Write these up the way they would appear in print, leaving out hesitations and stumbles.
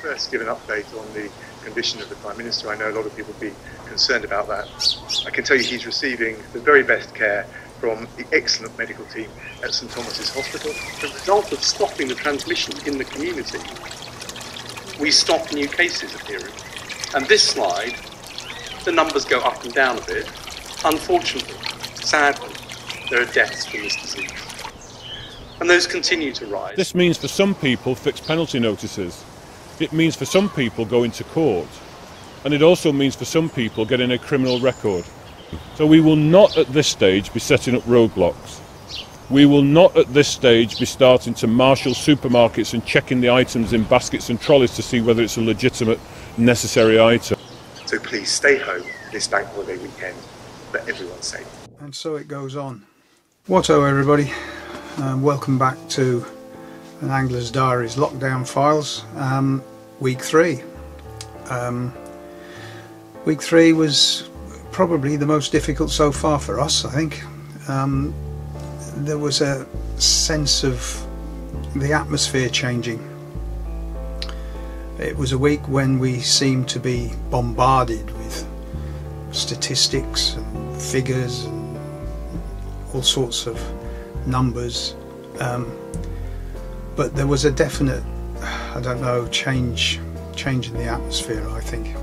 first give an update on the condition of the Prime Minister. I know a lot of people will be concerned about that. I can tell you he's receiving the very best care from the excellent medical team at St Thomas's Hospital. As a result of stopping the transmission in the community, we stop new cases appearing. And this slide, the numbers go up and down a bit. Unfortunately, sadly, there are deaths from this disease. And those continue to rise. This means for some people fixed penalty notices. It means for some people going to court. And it also means for some people getting a criminal record. So we will not at this stage be setting up roadblocks. We will not at this stage be starting to marshal supermarkets and checking the items in baskets and trolleys to see whether it's a legitimate, necessary item. So please stay home this bank holiday weekend, let everyone safe. And so it goes on. Whatto everybody, welcome back to an Angler's Diaries Lockdown Files, week 3. Week 3 was probably the most difficult so far for us, I think. There was a sense of the atmosphere changing. It was a week when we seemed to be bombarded with statistics and figures and all sorts of numbers, but there was a definite, I don't know, change in the atmosphere, I think.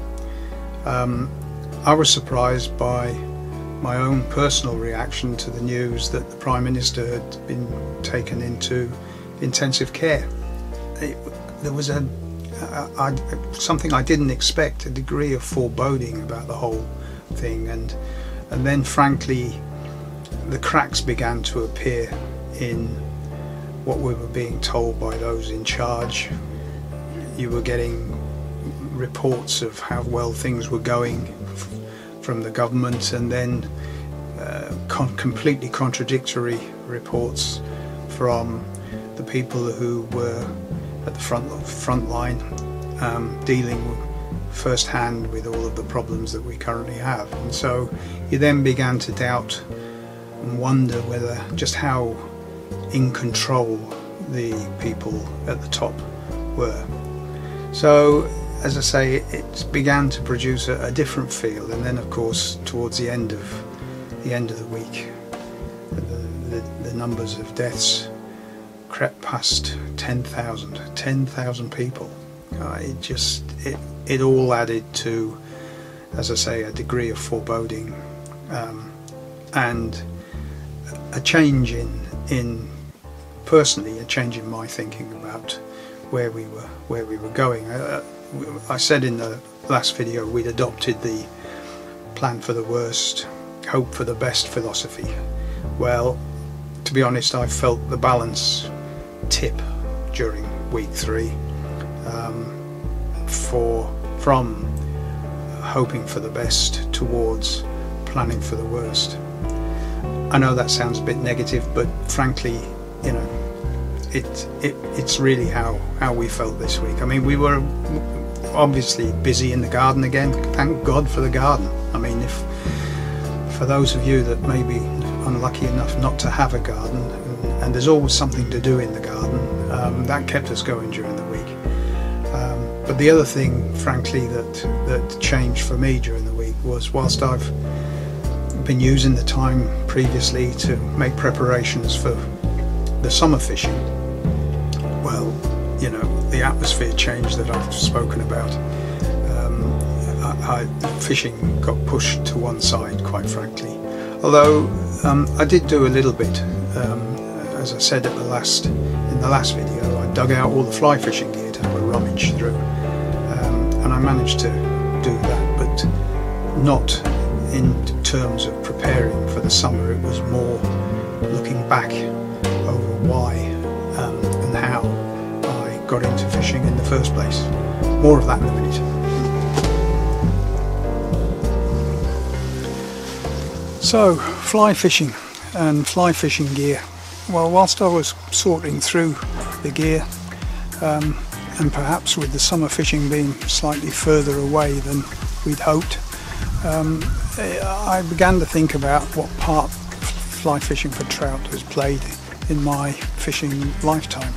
I was surprised by my own personal reaction to the news that the Prime Minister had been taken into intensive care. There was something I didn't expect, a degree of foreboding about the whole thing, and then frankly the cracks began to appear in what we were being told by those in charge. You were getting reports of how well things were going from the government, and then completely contradictory reports from the people who were at the front line, dealing firsthand with all of the problems that we currently have. And so you then began to doubt and wonder whether just how in control the people at the top were. So as I say, it began to produce a different feel, and then of course towards the end of the week the numbers of deaths crept past 10,000 people. It all added to, as I say, a degree of foreboding, and a change in personally, a change in my thinking about where we were going. I said in the last video we'd adopted the plan for the worst, hope for the best philosophy. Well, to be honest, I felt the balance tip during week 3, from hoping for the best towards planning for the worst. I know that sounds a bit negative, but frankly, you know, it's really how we felt this week. I mean, we were obviously busy in the garden again. Thank God for the garden. I mean, if for those of you that may be unlucky enough not to have a garden, and there's always something to do in the garden, that kept us going during the week. But the other thing, frankly, that changed for me during the week was, whilst I've been using the time previously to make preparations for the summer fishing, well, you know, the atmosphere change that I've spoken about, fishing got pushed to one side, quite frankly. Although I did do a little bit, as I said in the last video, I dug out all the fly fishing gear to have a rummage through, and I managed to do that, but not in terms of preparing for the summer. It was more looking back over why and how I got into fishing in the first place. More of that in a minute. So, fly fishing and fly fishing gear. Well, whilst I was sorting through the gear, and perhaps with the summer fishing being slightly further away than we'd hoped, I began to think about what part fly fishing for trout has played in my fishing lifetime.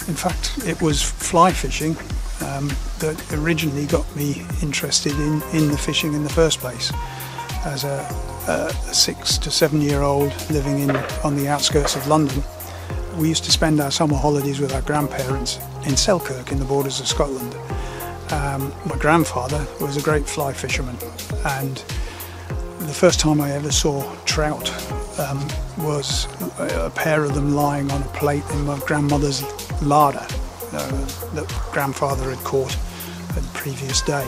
In fact, it was fly fishing that originally got me interested in the fishing in the first place. As a 6 to 7 year old living on the outskirts of London, we used to spend our summer holidays with our grandparents in Selkirk in the borders of Scotland. My grandfather was a great fly fisherman, and the first time I ever saw trout was a pair of them lying on a plate in my grandmother's larder that grandfather had caught the previous day.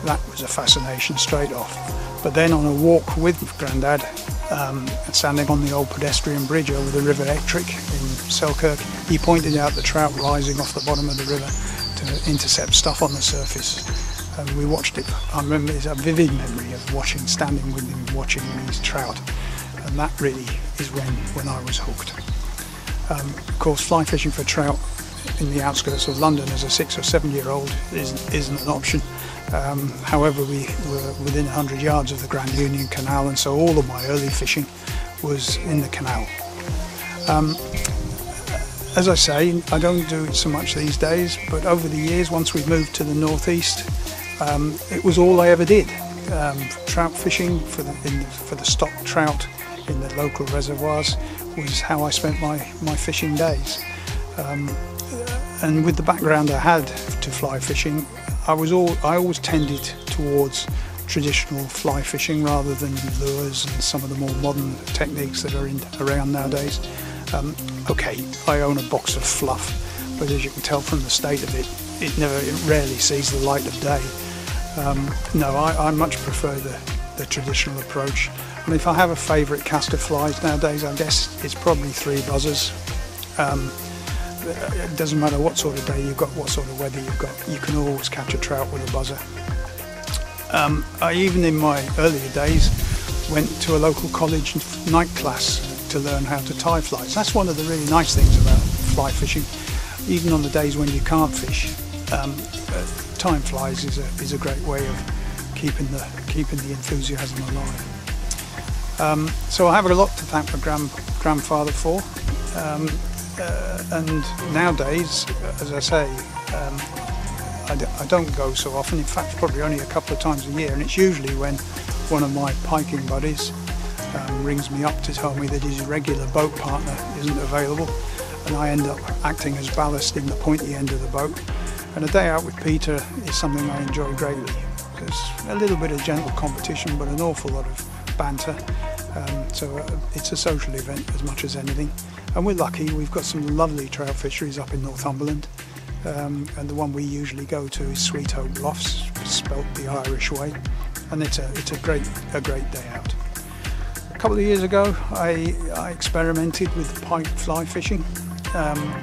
That was a fascination straight off. But then on a walk with Grandad, standing on the old pedestrian bridge over the River Ettrick in Selkirk, he pointed out the trout rising off the bottom of the river to intercept stuff on the surface. And we watched it. I remember, it's a vivid memory of standing with him watching these trout. And that really is when I was hooked. Of course, fly fishing for trout in the outskirts of London as a 6 or 7 year old isn't an option. However, we were within 100 yards of the Grand Union Canal, and so all of my early fishing was in the canal. As I say, I don't do it so much these days, but over the years, once we moved to the northeast, it was all I ever did. Trout fishing for the stock trout in the local reservoirs was how I spent my fishing days. And with the background I had to fly fishing, I always tended towards traditional fly fishing rather than lures and some of the more modern techniques that are around nowadays. Okay, I own a box of fluff, but as you can tell from the state of it, it rarely sees the light of day. No, I much prefer the traditional approach. And if I have a favourite cast of flies nowadays, I guess it's probably 3 buzzers. It doesn't matter what sort of day you've got, what sort of weather you've got, you can always catch a trout with a buzzer. I even in my earlier days went to a local college night class to learn how to tie flies. That's one of the really nice things about fly fishing. Even on the days when you can't fish, tying flies is a great way of keeping the enthusiasm alive. So I have a lot to thank my grandfather for. And nowadays, as I say, I don't go so often. In fact, probably only a couple of times a year, and it's usually when one of my piking buddies rings me up to tell me that his regular boat partner isn't available, and I end up acting as ballast in the pointy end of the boat. And a day out with Peter is something I enjoy greatly. There's a little bit of gentle competition, but an awful lot of banter. So it's a social event as much as anything. And we're lucky, we've got some lovely trout fisheries up in Northumberland, and the one we usually go to is Sweet Hope Bluffs, spelt the Irish way, and it's a great day out. A couple of years ago I experimented with pike fly fishing,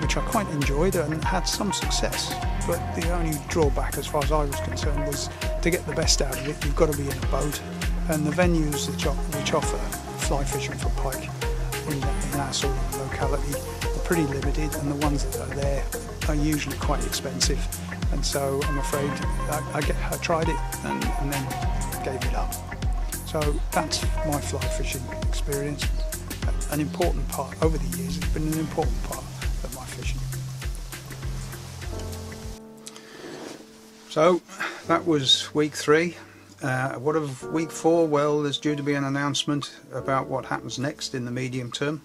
which I quite enjoyed and had some success, but the only drawback as far as I was concerned was to get the best out of it, you've got to be in a boat, and the venues which offer fly fishing for pike in our sort of locality are pretty limited, and the ones that are there are usually quite expensive, and so I'm afraid I tried it and then gave it up. So that's my fly fishing experience. An important part over the years, it's been an important part of my fishing. So that was week 3. What of week 4? Well, there's due to be an announcement about what happens next in the medium term.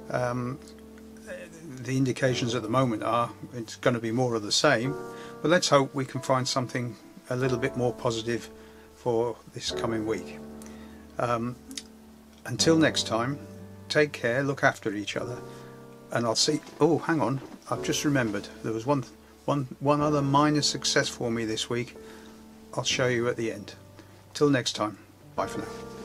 The indications at the moment are it's going to be more of the same, but let's hope we can find something a little bit more positive for this coming week. Until next time, take care, look after each other, and I'll see. Oh, hang on, I've just remembered there was one other minor success for me this week. I'll show you at the end. Till next time, bye for now.